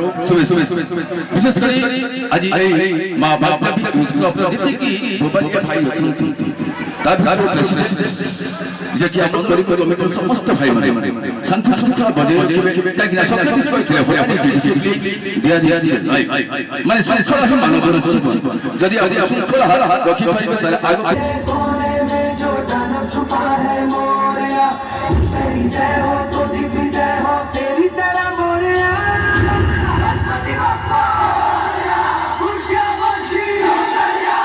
विशेष करी आज माँ बाप अपराधी की भोपालिया भाई अछंती जे कि आपण करी कमिटर समस्त भाई माने शांति शृंखला बजाय रखिबे काकि ना सब किछ कहथिले हो आपण डिसिप्लिन दिया माने शृंखला ही मानवर जीवन यदि आदि शृंखला रखि पाइबे ताले आगो कोने में जो दानव छुपा है मोरिया तेरी जय हो तो दिग्विजय हो तेरी तरह मोरिया गणपति बप्पा मोरिया ऊंचा वंशी मोरिया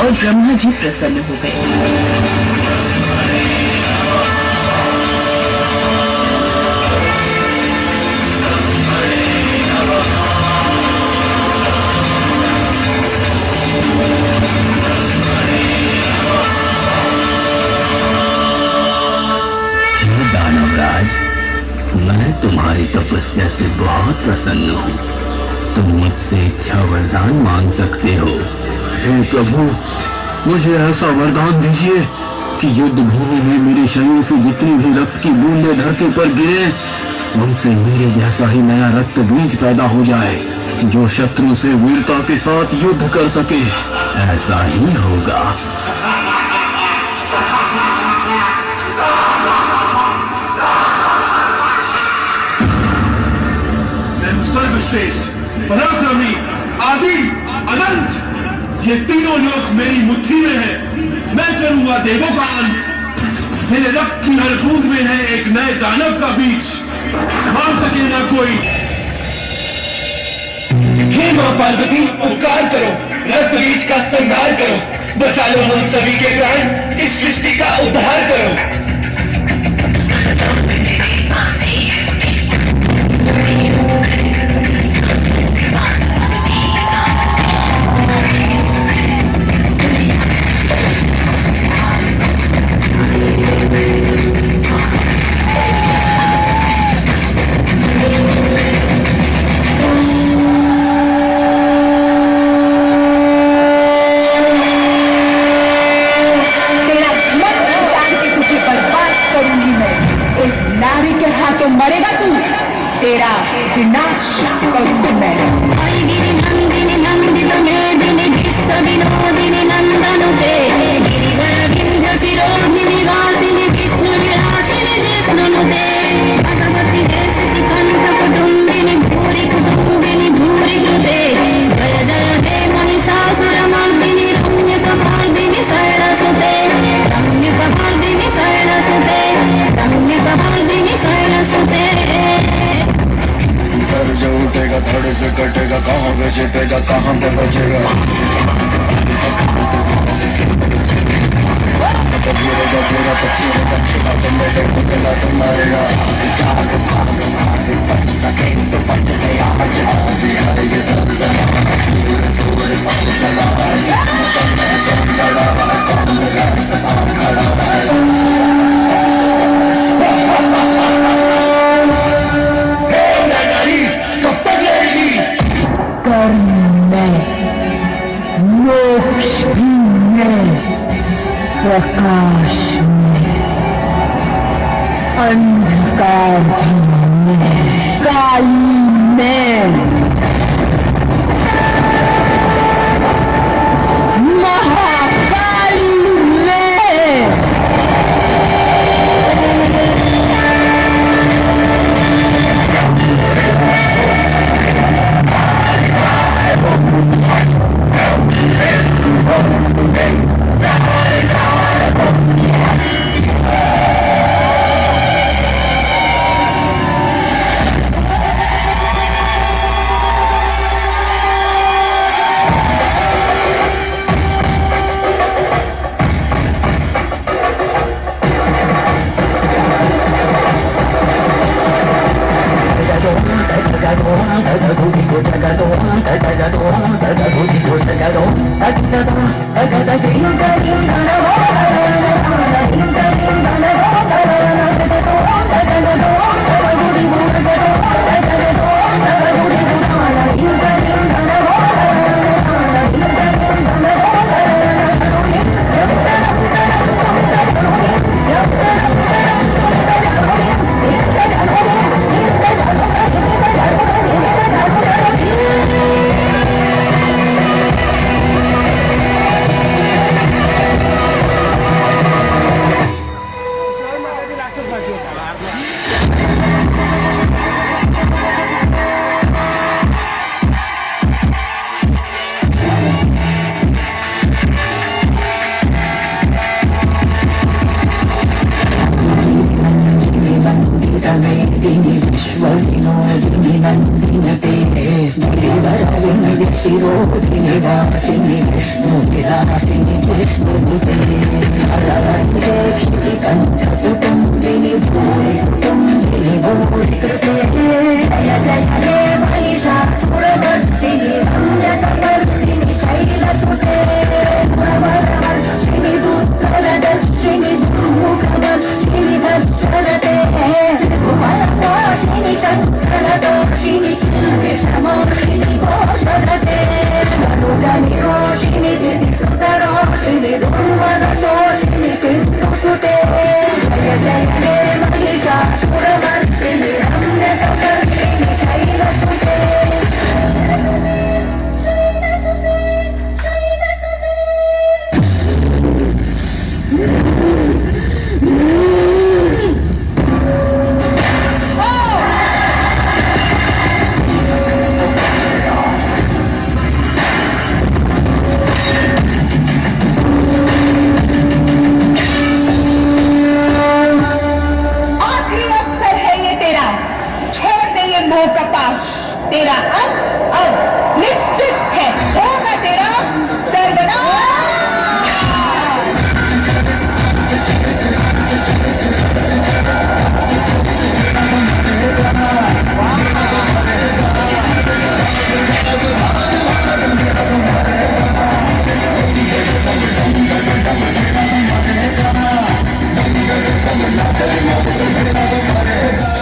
और ब्रह्मा जी प्रसन्न हो गए। दानवराज, मैं तुम्हारी तपस्या से बहुत प्रसन्न हूँ। तुम मुझसे इच्छा वरदान मांग सकते हो। हे प्रभु, मुझे ऐसा वरदान दीजिए कि युद्ध भूमि में मेरे शरीर से जितनी भी रक्त की बूंदें धरती पर गिरे, उनसे मेरे जैसा ही नया रक्त बीज पैदा हो जाए, जो शत्रु से वीरता के साथ युद्ध कर सके। ऐसा ही होगा। सर्वश्रेष्ठ, पराक्रमी, आदि, अनंत, ये तीनों लोग मेरी मुट्ठी में हैं। मैं करूंगा देवों का अंत। मेरे रक्त की हर बूंद में है एक नए दानव का बीज। मार सके ना कोई। हे मां पार्वती, उपकार करो, रक्त बीज का संहार करो, बचा लो हम सभी के प्राण, इस सृष्टि का उद्धार करो। मरेगा तू, तेरा विनाश करूंगी मैं। जो उठेगा थोड़े से कटेगा, कहाँ पे छिपेगा, कहाँ पे बचेगा। तो गिरेगा गिरा तो चीरेगा, छिपा तो मेरे को दिला तो मारेगा। बच सके तो बच गया, ये सब मोक्ष भी मैं, प्रकाश में, अंधकार भी मैं, काली मैं, महाकाली मैं। विश्वविनोदिनि नन्दिनते गिरिवरविन्दि शिरोदिनि वासिनि विष्णुविलासिनि विष्णुनुते हरवन्देक्षिति कण्ठकुटुम्बिनि भूरि कुटुम्बिनि भूरि कृते जय जय हे महिषासुरमर्दिनि रम्यकपर्दिनि शैलसुते प्रवरवर्षिणि दुर्धरदर्शिनि दुर्मुखवर्षिणि दर्शनते त्रिभुवनवासिनि शङ्करदोषिणि विषमोषिणि घोषरते अनुजनिरोषिणि दितिसुतरोषिणि दुर्मनशोषिणि सिन्धुसुते जय जय हे महिषासुरमर्दिनि रम्यकपर्दिनि शैलसुते शैलसुते शैलसुते आखिरी अवसर है ये तेरा, छोड़ दे ये मोह का पाश। तेरा अंत अब निश्चित है, होगा तेरा सर्वनाश।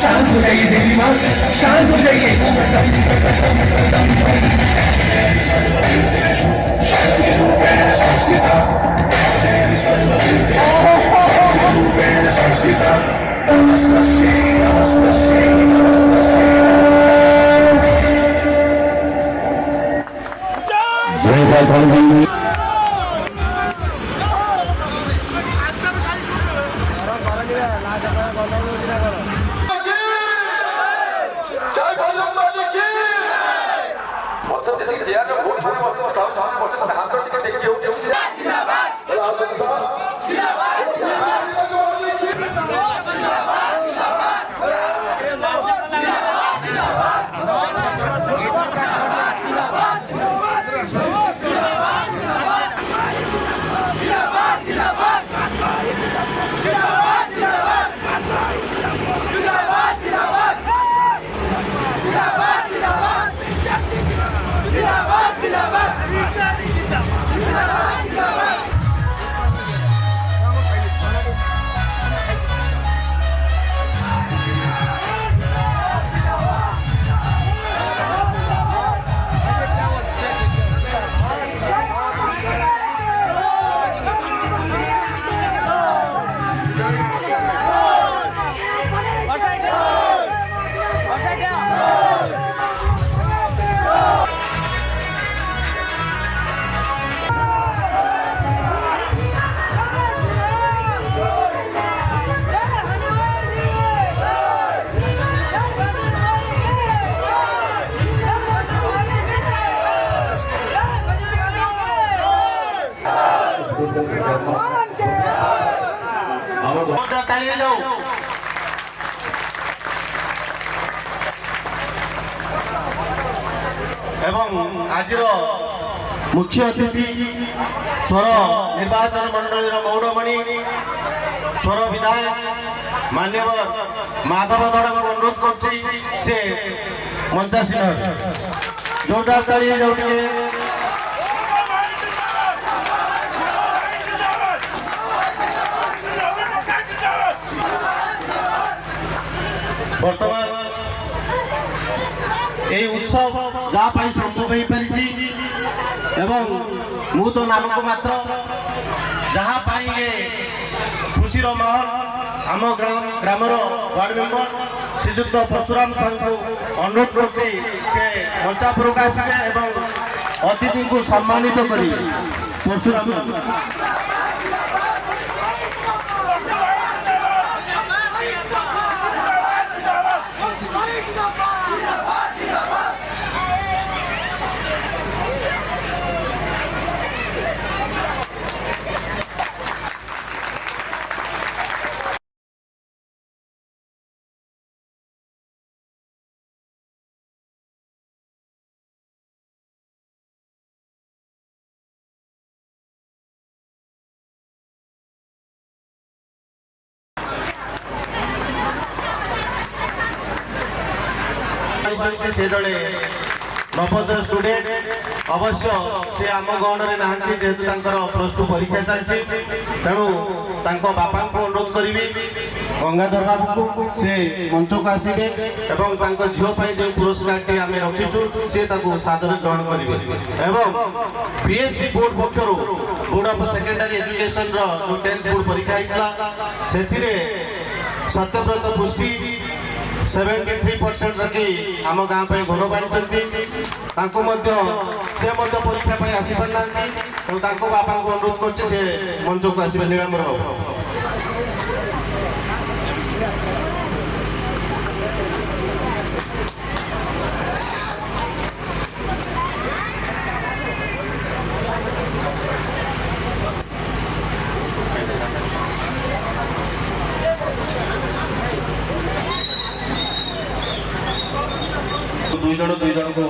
शांत हो जाइए देवी माँ, शांत हो जाइए। एवं आज मुख्य अतिथि स्वर निर्वाचन मंडल मौड़मणि स्वर विधायक मान्यवर माधव धड़ को अनुरोध कर मंचासीन जोरदार ताली बर्तमान यही उत्सव जहाँ संभव हो पारी एवं मु तो नामक मात्र जहाँ ये खुशीर महल आम ग्रामर वार्ड मेंबर श्रीजुक्त परशुराम साहू को अनुरोध कर मंचापुर आसवे अतिथि को सम्मानित करेंगे परशुराम पाइछन्ति से जड़े नवोदय स्टूडेंट अवश्य से आम गणरे ना जेहेतु +2 परीक्षा चलती तेणु बापा को अनुरोध करी गंगाधर बाबू को से मंच को आसवे और झील जो पुरस्कार आम रखीचु सी सादर ग्रहण करेंगे एवं बीएससी बोर्ड पक्षर बोर्ड ऑफ सेकेंडरी एजुकेशन जो 10th बोर्ड परीक्षा होता से सत्यव्रत पुष्टि 73% रखी आम गाँव पर घर बांटी से परीक्षा आसी पारना तेणु बापा को अनुरोध कर मंच को आसवे नीलांबर बाबू। दुई जन को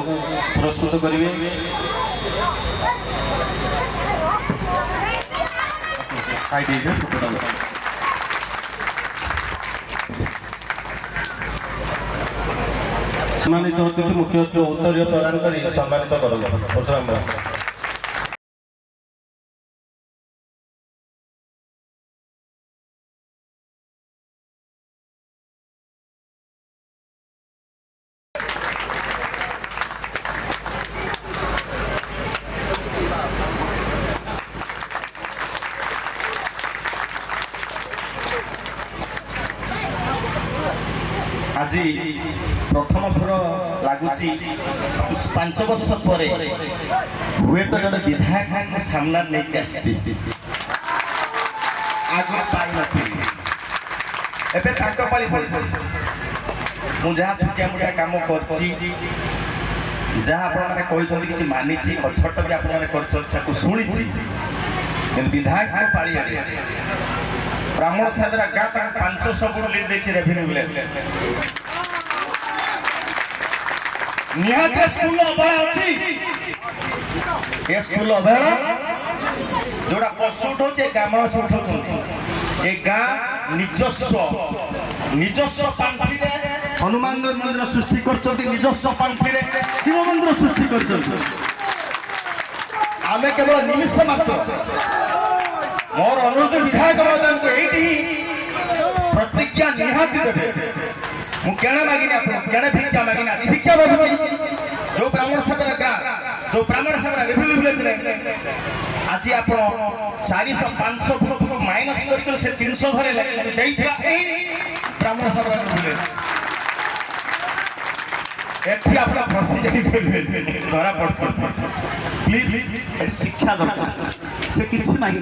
पुरस्कृत करेंगे सम्मानित अतिथि मुख्य उत्तर प्रदान कर सम्मानित कर आज प्रथम थर लगुच 5 वर्ष पर हुए तो जड़े विधायक सामना नहीं आसी आगे पाई नी एवं पाली पड़ी मुझे छुटिया मुटिया कम कर कि मानी अछट भी आपको शुणी विधायक पाली ब्राह्मण सादरा गाँ 500 फुट लीड देखिए रेवेन्यू विलेज निहाते स्कूल अवहेला अछि ए स्कूल अवहेला जोड़ा परसुट होचे गामर सुट होचुन ए गाँ निजस्व पांठी रे हनुमान मंदिर सृष्टि करचोटी निजस्व पांठी रे शिव मंदिर सृष्टि करचोटी आमे केवल निमिष मात्र मोर अनुरोध विधायक महोदय को यही प्रतिज्ञा निहाती देवे मु केना मागिनी आप केना भिक्षा मागिनी आदि भिक्षा मागुची जो ब्राह्मण सभा गाँ जो ब्राह्मण सभा रेवेन्यू विलेज रे आज आप 400-500 फुट को माइनस कर से 300 घरे लगे देइथिला एही ब्राह्मण सभा विलेज एठी आपला फसी जाई धरा पड़छ प्लीज शिक्षा दरकार से किसी मांगी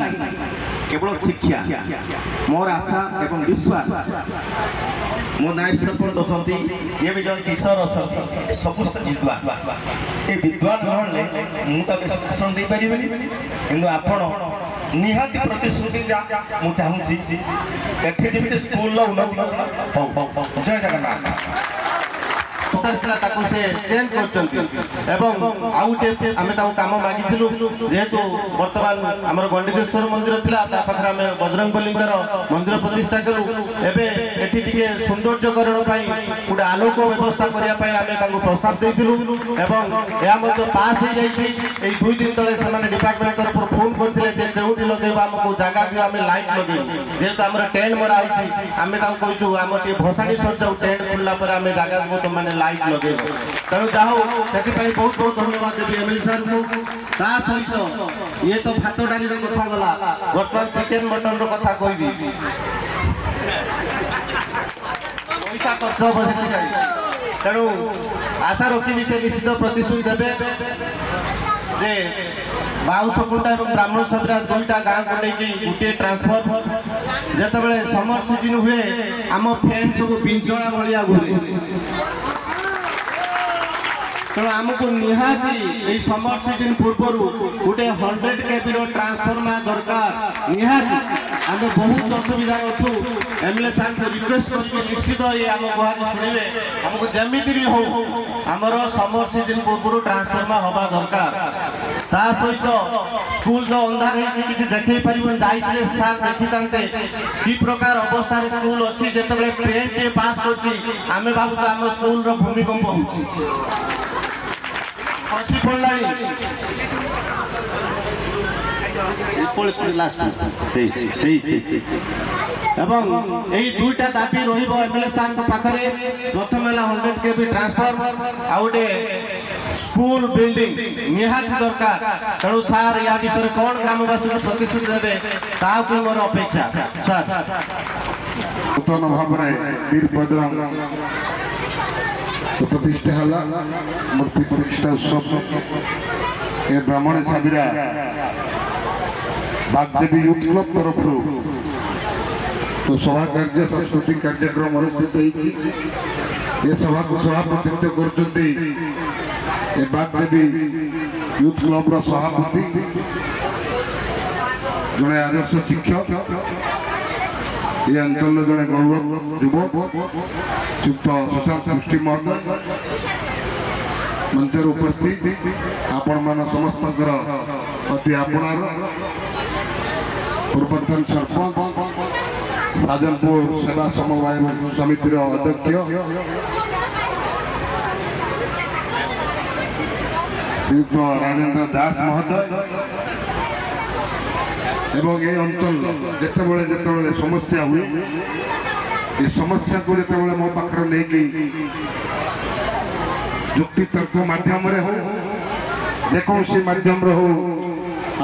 केवल शिक्षा मोर आशा एवं विश्वास मो नायब सरपंच अच्छा ये भी जन किशोर अच्छा समस्त विद्वान ये विद्वान नहले मुझे भाषण दे पारे कि आपण निहाती प्रतिश्रुति मुझे चाहूँगी एठी जमी स्कूल उन्नति जय जगन्नाथ से चेंज कम मागिलु जेहेतु बर्तमान आमर गंडिकेश्वर मंदिर थिला ता पाखरा में बजरंगबलींकर मंदिर प्रतिष्ठा कलु एबे एठी टिके सौंदर्यकरण पई गोटे आलोक व्यवस्था करिया पई आमे तांको प्रस्ताव देथिलु एवं या मध्ये पास हो जाईछि एई 2 दिन तळे से माने डिपार्टमेंट तरफ फोन करथिले जे केउटी लगेबा हमको जागा दियो आमे लाइट लगेबो जेहेतु हमर टेंट मरा आइछि आमे तांको कहिछु हमर टे भसाणी सर जाऊ टेंट खुलला पर आमे जागा देबो तो माने लाइट लगे तेणु जाओ से बहुत बहुत धन्यवाद देवी एमएलए सर को सहित ये तो भात डाली कथा गला बर्तमान चिकेन मटन कथा कहि पैसा खर्च तेणु आशा रखी से निश्चित प्रतिश्रुति देवे जे 22 कुंटा और ब्राह्मण सभा 2टा गाँ को लेकिन गोटे ट्रांसफर जिते समर सीजन हुए आम फैन सब पिंचड़ा भाया घूरे तेणु आमको निहाती समर सीजन पूर्व गोटे 100 kV ट्रांसफॉर्मर दरकार निहाती आमे बहुत असुविधा अच्छु एमएलए साहब को रिक्वेस्ट करके निश्चित ये आम गुहारी शुणवे हमको जमीती भी हो आमर समर सीजन पूर्व ट्रांसफॉर्मर हवा दरकार ता सहित स्कूल जो अंधार है किसी देखे पारिबन जाइले सार देखि तांते की प्रकार अवस्था रे स्कूल अछि जेतबे ट्रेन के पास होछि आमे बाबू आम स्कूल रो भूमिकंप होछि खसी पड़लानी এবং এই দুইটা দাবি রহিব এমএলএ সাহেব পাখরে প্রথম হলা 100 কেবি ট্রান্সফর আর গোটে স্কুল বিল্ডিং নিহাতি দরকার তেণু স্যার ইয়া বিষয়ে কোন গ্রামবাসী প্রতিশ্রুতি দেবে তাহাକୁ ମୋର অপেক্ষা স্যার নূতন ভাবে বীর বজরঙ্গ প্রতিষ্ঠা হলা মূর্তি প্রতিষ্ঠা উৎসব এ ব্রাহ্মণ সাবিরা बागदेवी यूथ क्लब तरफ तो सभा कार्य सांस्कृतिक कार्यक्रम अनुष्ठित ये सभा को सभापतित्व करते बागदेवी यूथ क्लब सभापति जड़े आदर्श शिक्षक ये अंचल जड़े गौरव युवक युक्त सुशांत मुष्टि महोदय मंचर उपस्थित आपण मान समस्त अति आपणार पूर्वतन सरपंच साजनपुर सेवा समवाय समिति अध्यक्ष श्रीयुक्त राजेंद्र दास महोदय एवं ये अंचल जिते समस्या हुए ये समस्या को जिते मो पाखर नहीं युक्ति तर्क माध्यम हो जेकोसी माध्यम हो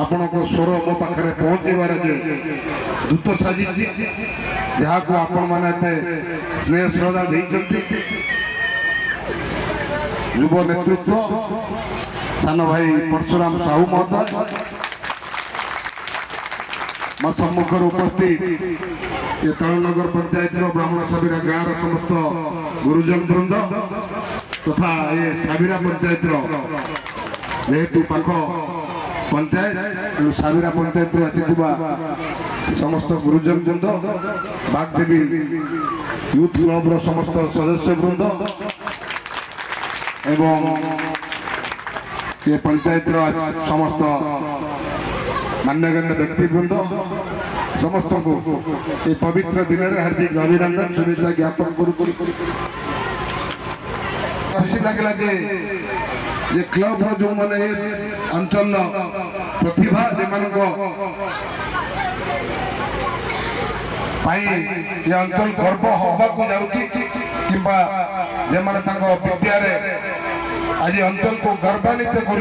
आपण को स्वर मो पाखे पहुँचबार दूत साजी जहाँ को आपण मैंने स्नेह श्रद्धा देते युव नेतृत्व सान भाई परशुराम साहू महोदय मो सम्मुख उपस्थित ये तलनगर पंचायत ब्राह्मण साबिरा गाँव समस्त गुरुजन वृंद तथा ये साबिरा पंचायत जेहेतु पाख पंचायत साबिरा पंचायत आसीथिबा समस्त गुरुजन वृंद बागदेवी यूथ क्लब समस्त सदस्य वृंद एवं ये पंचायत समस्त मान्यगण्य व्यक्तिवृंद समस्त को ये पवित्र दिन में हार्दिक अभिनंदन शुभेच्छा ज्ञापन करूँ खुशी लगे ये क्लब जो मैंने अंचल प्रतिभा ये अंचल गर्व हवा को जाऊँगी किंबा जे माने विद्यार आज अंचल को गर्वान्वित कर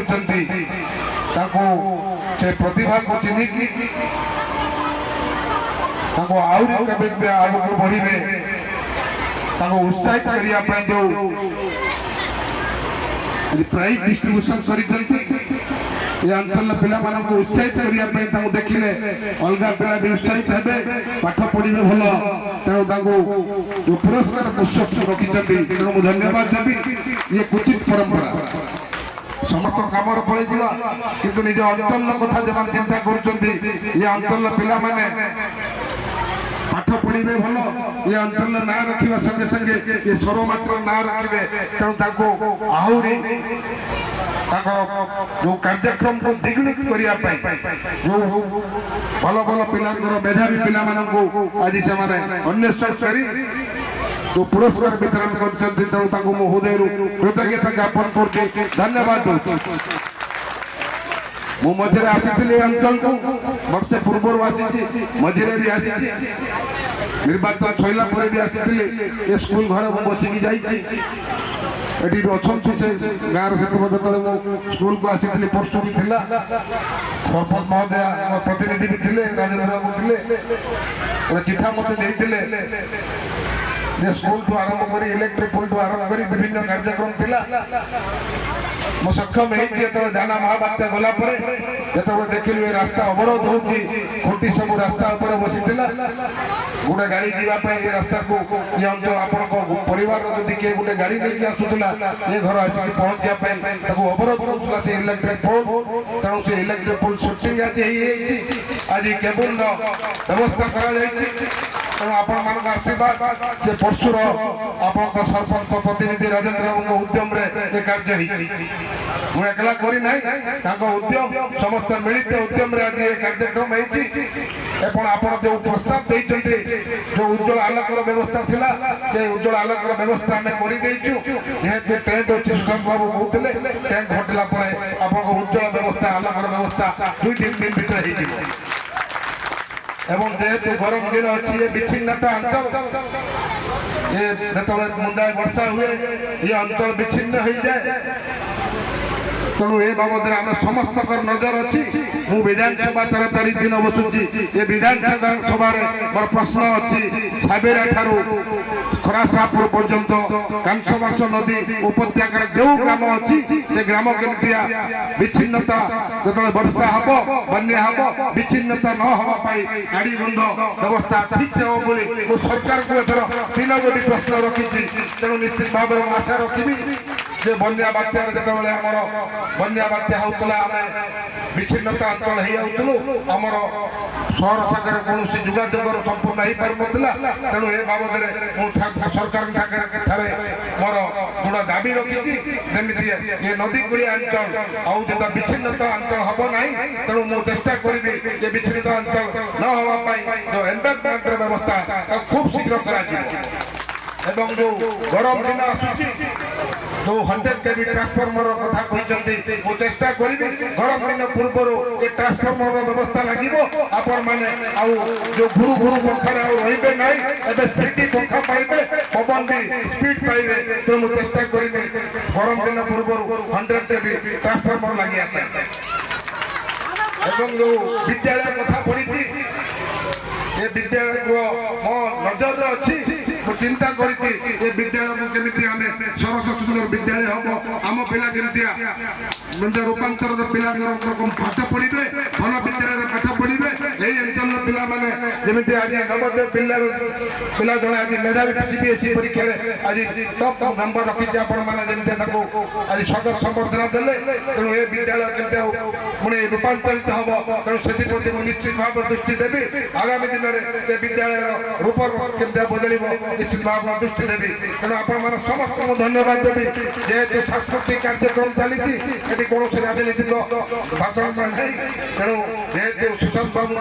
से प्रतिभा को चिन्हिकी आहरी आगे बढ़े उत्साहित करने जो प्राइज डिस्ट्रीब्यूशन ये अंचल पिला को उत्साहित करने देखिले अलग पिला भी उत्साहित हे पाठ पढ़े भल तेणु जो पुरस्कार रखी तेणु धन्यवाद देवी ये कुचित परंपरा समस्त कम पड़े किंतु निज अंचल कथा जो चिंता कर अंचल पिला पाठ पढ़े भल ये अंचल ना रखा संगे संगे ये स्वरमाटर ना रखिए तेणु आहरी जो कार्यक्रम को द्विगुणित करने जो भल भल पिला मेधावी पिला आज से अन्वेषण कर जो पुरस्कार वितरण कर हृदय कृतज्ञता ज्ञापन कर धन्यवाद मु मझे आसी अंचल को वर्षे पूर्व आसी मझे भी आसी निर्वाचन सैला भी आसी ये स्कूल घर बसिकी जाइए अच्छा से गाँव से स्कूल को आसी परसु भी था सरपंच महोदय प्रतिनिधि भी थे राजेंद्र बाबू थे चिठा मत स्कूल ठू आरंभ कर इलेक्ट्रिक पुल ठू आरंभ कर विभिन्न कार्यक्रम थिला मो सक्षम है जाना महाबात्या गला जो देखिलु ये रास्ता अवरोध हो खुंटी सब रास्ता बसी गोटे गाड़ी जावाई ये रास्ता को ये अंचल आपण परिवार जदि किए गोटे गाड़ी लेकिन आसूला ये घर आसिक पहुंचा अवरोध करूला से इलेक्ट्रिक पोल तेणु से इलेक्ट्रिक पोल सुटिंग आज केबुल व्यवस्था तेणु आपण मान आशीर्वाद से परशुर आप सरपंच प्रतिनिधि राजेंद्र बाबू उद्यम ये कार्य मुझे एकला करना उद्यम समस्त मिलित उद्यम आज ये कार्यक्रम आप जो प्रस्ताव देते जो उज्जवल आलोकर व्यवस्था थिला से उज्जवल आलोकर व्यवस्था आम कर टेंट अच्छी सुशांत बाबू कहते टेंट हटिला आप उज्जवल व्यवस्था आलोकर व्यवस्था 2-3 दिन भर एवं जेहेतु गरम दिन अच्छी ये विच्छिन्नता अंचल ये जो मुंदाए वर्षा हुए ये अंचल विच्छिन्न हो जाए तेणु ये बाबद आम समस्त नजर अच्छी मु विधानसभा 13 तारीख दिन बसुची ये विधानसभा मोर प्रश्न अच्छी साबेरा ठारू खरासापुर पर्यंत कांसबास नदी उपत्यकार जो ग्राम अच्छी से ग्राम केमतिया विच्छिन्नता जो वर्षा हम बन्या हम विच्छिन्नता न होगापाई गाड़ी बंद व्यवस्था ठीक से हो बोली सरकार को एथर 3 गोटी प्रश्न रखी तेणु निश्चित भाव में आशा रखी जे बन्या बात्यार जो बन्या बात्या होता आम विच्छिन्नता अंचल हो आमर सहर सागर कौन जोगाजोगर संपूर्ण हो पार तेणु ए बाबद सरकार मोर जोड़ा दाबी रखी जमी ये नदी कूलिया अंचल आउ जो विच्छिन्नता अंचल हम ना तेणु मुझे चेष्टा करी ये विच्छिन्नता अंचल न होगापाई जो एनवायरमेंट व्यवस्था खूब शीघ्र करा जो गरम दिन आसूची जो 100 kV ट्रांसफॉर्मर कथा कहते मुझे चेष्टा करी गरम दिन पूर्व ये ट्रांसफॉर्मर व्यवस्था लगे आपण मैंने जो घुरु घुरु पंखा रे ना एवं स्पीड पंखा पाइबे पवन भी स्पीड पाइबे तो मुझे चेष्टा करी गरम दिन पूर्व 100 kV ट्रांसफॉर्मर लगे एवं जो विद्यालय कथा पड़ी ये विद्यालय मो नजर अच्छी चिंता करी विद्यालय केमी आम सरस सुंदर विद्यालय हम आम पिला केमी रूपांतर पिला पाठ पढ़े भल विद्यालय पाठ पढ़े यही अंचल पिला माने जमी आज नवोदय पिला जड़े आज मेधावी सीबीएसई परीक्षा आज टॉप नंबर रखी आपने आज स्वागत संबर्धना देले तेणु ये विद्यालय केमी पुणी रूपांतरित हम तेणु से निश्चित भाव दृष्टि देवी आगामी दिन में विद्यालय रूप केमी बदल निश्चित भाव दृष्टि देवी तेणु आपण समस्त धन्यवाद देवी जेहेतु सांस्कृतिक कार्यक्रम चली कौन राजनीतिक भाषण नहीं तेणु जेहेतु सुशांत बाबू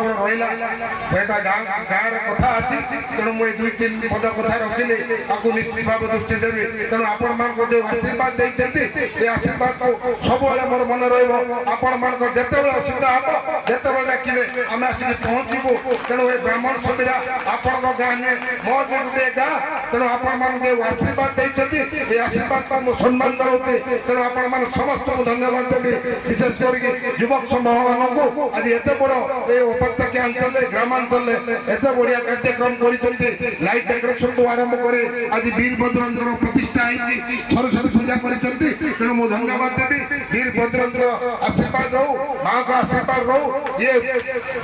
रहा गाँव कथा अच्छी तेणु मुझे 2-3 पद कथा रखिली आपको निश्चित भाव दृष्टि देवी तेणु आपण मान जो आशीर्वाद देते ये आशीर्वाद को सब मोर मन रपण मान जिते असुविधा हम जिते डाके आम आसिक पहुँचबू तेणु ये ब्राह्मण सुविधा आपण गाँव में मो गोटे गाँ तेणु आपण जो आशीर्वाद देते ये आशीर्वाद को मुझे सम्मान जनाऊँ तेणु आपण समस्त धन्यवाद देवी विशेष कर युवक समूह मान आज एत बड़ ये उपत्यका अंचल ग्रामांचल एत बढ़िया कार्यक्रम कर लाइट डेकोरेशन को आरंभ कर आज वीरभद्र प्रतिष्ठा सरस्वती पूजा कर मुझे धन्यवाद देवी वीरभद्र आशीर्वाद रो माँ का आशीर्वाद रो ये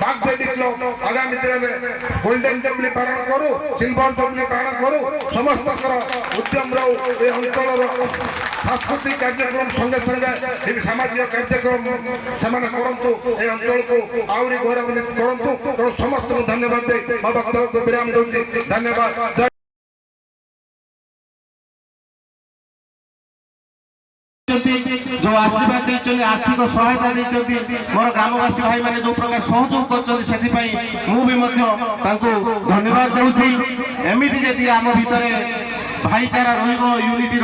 बागदेवी क्लब आगामी दिन में गोल्डन जुबली पालन करूँ सिल्वर जुबली पालन करूँ समस्त उद्यम रो ये अंचल सांस्कृतिक कार्यक्रम संगे संगे सामाजिक कार्यक्रम से करूँ ये अंचल को आहरी गौरवान्वित करूँ तेणु समस्त धन्यवाद दे मो वक्तव्य को विराम दूसरी धन्यवाद। जो आशीर्वाद देते आर्थिक सहायता देते मोर ग्रामवासी भाई मैंने जो प्रकार सहयोग कर धन्यवाद दूसरी एमती जदि आम भितर भाईचारा यूनिटी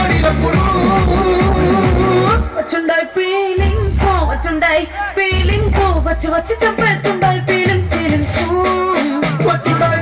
పడినప్పుడు వచ్చుండాయి ఫీలింగ్స్ వచ్చుండాయి ఫీలింగ్స్ వచ్చి వచ్చి చెప్పేస్తుండాయి ఫీలింగ్స్ వచ్చుండాయి